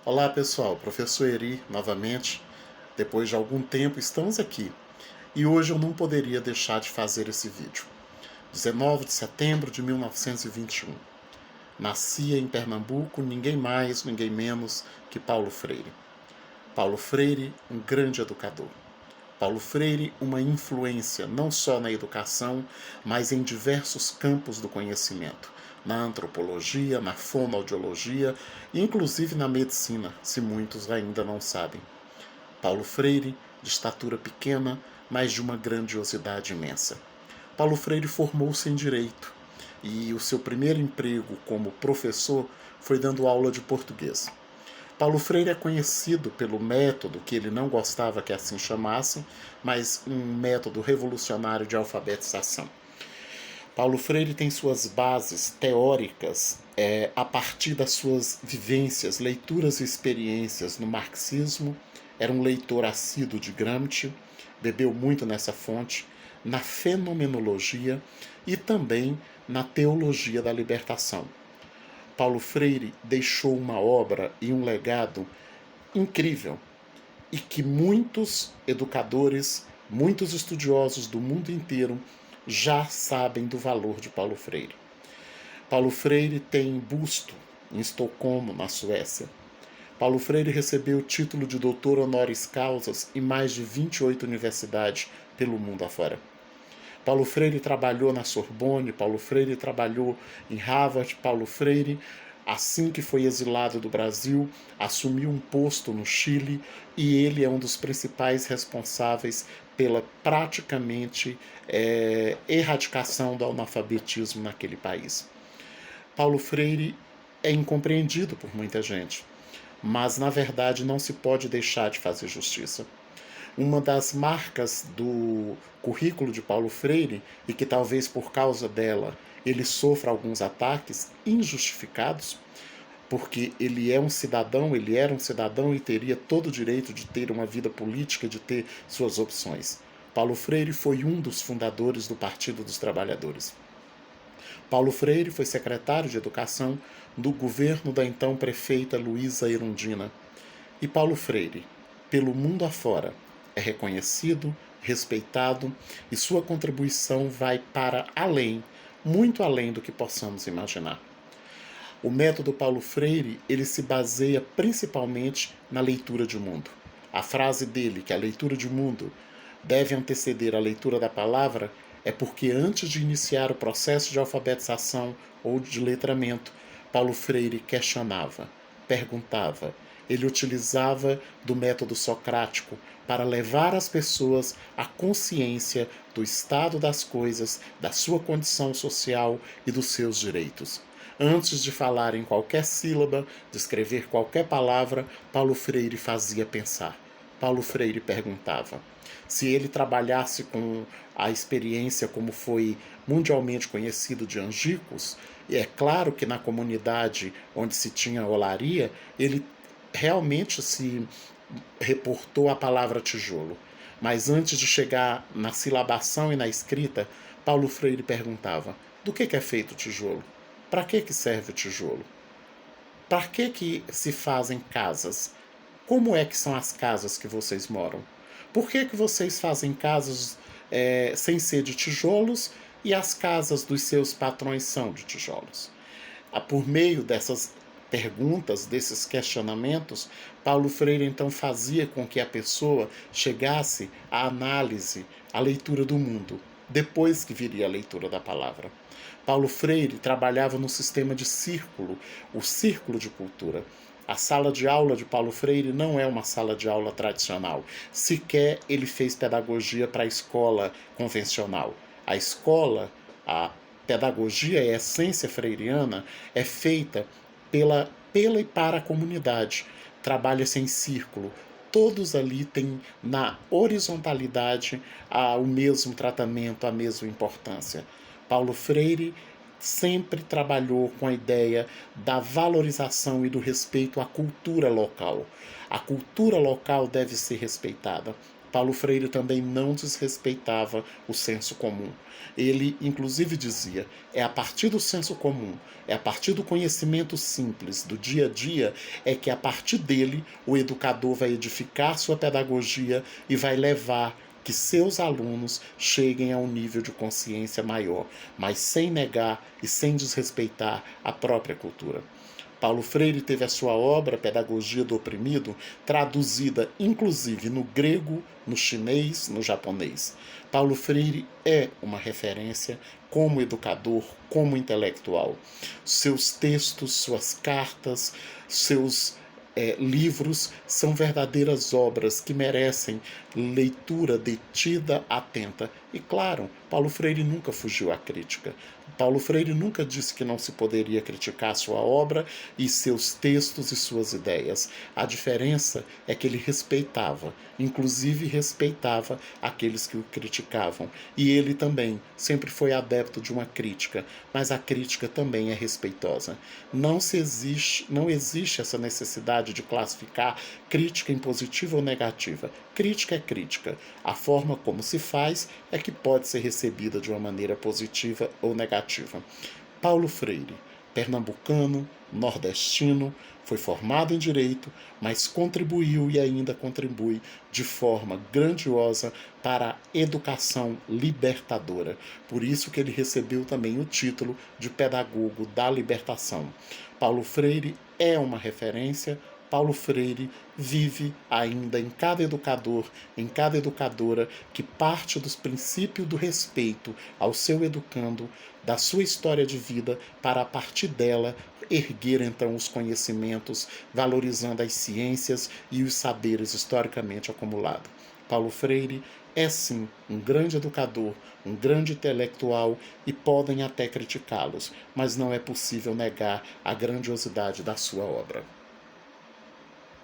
Olá pessoal, professor Eri novamente. Depois de algum tempo estamos aqui e hoje eu não poderia deixar de fazer esse vídeo. 19 de setembro de 1921. Nascia em Pernambuco ninguém mais, ninguém menos que Paulo Freire. Paulo Freire, um grande educador. Paulo Freire, uma influência não só na educação, mas em diversos campos do conhecimento, na antropologia, na fonoaudiologia e inclusive na medicina, se muitos ainda não sabem. Paulo Freire, de estatura pequena, mas de uma grandiosidade imensa. Paulo Freire formou-se em Direito e o seu primeiro emprego como professor foi dando aula de português. Paulo Freire é conhecido pelo método, que ele não gostava que assim chamassem, mas um método revolucionário de alfabetização. Paulo Freire tem suas bases teóricas a partir das suas vivências, leituras e experiências no marxismo. Era um leitor assíduo de Gramsci, bebeu muito nessa fonte, na fenomenologia e também na teologia da libertação. Paulo Freire deixou uma obra e um legado incrível e que muitos educadores, muitos estudiosos do mundo inteiro já sabem do valor de Paulo Freire. Paulo Freire tem busto em Estocolmo, na Suécia. Paulo Freire recebeu o título de doutor honoris causa em mais de 28 universidades pelo mundo afora. Paulo Freire trabalhou na Sorbonne, Paulo Freire trabalhou em Harvard, Paulo Freire, assim que foi exilado do Brasil, assumiu um posto no Chile e ele é um dos principais responsáveis pela praticamente erradicação do analfabetismo naquele país. Paulo Freire é incompreendido por muita gente, mas na verdade não se pode deixar de fazer justiça. Uma das marcas do currículo de Paulo Freire, e que talvez por causa dela ele sofra alguns ataques injustificados, porque ele era um cidadão e teria todo o direito de ter uma vida política, de ter suas opções. Paulo Freire foi um dos fundadores do Partido dos Trabalhadores. Paulo Freire foi secretário de Educação do governo da então prefeita Luísa Erundina. E Paulo Freire, pelo mundo afora, é reconhecido, respeitado e sua contribuição vai para além, muito além do que possamos imaginar. O método Paulo Freire, ele se baseia principalmente na leitura de mundo. A frase dele, que a leitura de mundo deve anteceder a leitura da palavra, é porque antes de iniciar o processo de alfabetização ou de letramento, Paulo Freire questionava, perguntava. Ele utilizava do método socrático para levar as pessoas à consciência do estado das coisas, da sua condição social e dos seus direitos. Antes de falar em qualquer sílaba, de escrever qualquer palavra, Paulo Freire fazia pensar. Paulo Freire perguntava. Se ele trabalhasse com a experiência como foi mundialmente conhecido de Angicos, e é claro que na comunidade onde se tinha olaria, ele realmente se reportou a palavra tijolo. Mas antes de chegar na silabação e na escrita, Paulo Freire perguntava: do que é feito o tijolo? Para que serve o tijolo? Para que se fazem casas? Como é que são as casas que vocês moram? Por que vocês fazem casas sem ser de tijolos e as casas dos seus patrões são de tijolos? Por meio dessas perguntas, desses questionamentos, Paulo Freire então fazia com que a pessoa chegasse à análise, à leitura do mundo, depois que viria a leitura da palavra. Paulo Freire trabalhava no sistema de círculo, o círculo de cultura. A sala de aula de Paulo Freire não é uma sala de aula tradicional. Sequer ele fez pedagogia para a escola convencional. A escola, a pedagogia e a essência freiriana é feita pela e para a comunidade. Trabalha-se em círculo. Todos ali têm na horizontalidade o mesmo tratamento, a mesma importância. Paulo Freire sempre trabalhou com a ideia da valorização e do respeito à cultura local. A cultura local deve ser respeitada. Paulo Freire também não desrespeitava o senso comum. Ele, inclusive, dizia: é a partir do senso comum, é a partir do conhecimento simples, do dia a dia, é que a partir dele o educador vai edificar sua pedagogia e vai levar que seus alunos cheguem a um nível de consciência maior, mas sem negar e sem desrespeitar a própria cultura. Paulo Freire teve a sua obra Pedagogia do Oprimido traduzida inclusive no grego, no chinês, no japonês. Paulo Freire é uma referência como educador, como intelectual. Seus textos, suas cartas, seus livros são verdadeiras obras que merecem leitura detida, atenta. E claro, Paulo Freire nunca fugiu à crítica. Paulo Freire nunca disse que não se poderia criticar sua obra e seus textos e suas ideias. A diferença é que ele respeitava, inclusive respeitava aqueles que o criticavam. E ele também sempre foi adepto de uma crítica, mas a crítica também é respeitosa. Não existe essa necessidade de classificar crítica em positiva ou negativa. Crítica é crítica. A forma como se faz é que pode ser recebida de uma maneira positiva ou negativa. Paulo Freire, pernambucano, nordestino, foi formado em Direito, mas contribuiu e ainda contribui de forma grandiosa para a educação libertadora. Por isso que ele recebeu também o título de Pedagogo da Libertação. Paulo Freire é uma referência. Paulo Freire vive ainda em cada educador, em cada educadora que parte dos princípios do respeito ao seu educando, da sua história de vida, para a partir dela erguer então os conhecimentos, valorizando as ciências e os saberes historicamente acumulados. Paulo Freire é sim um grande educador, um grande intelectual e podem até criticá-los, mas não é possível negar a grandiosidade da sua obra.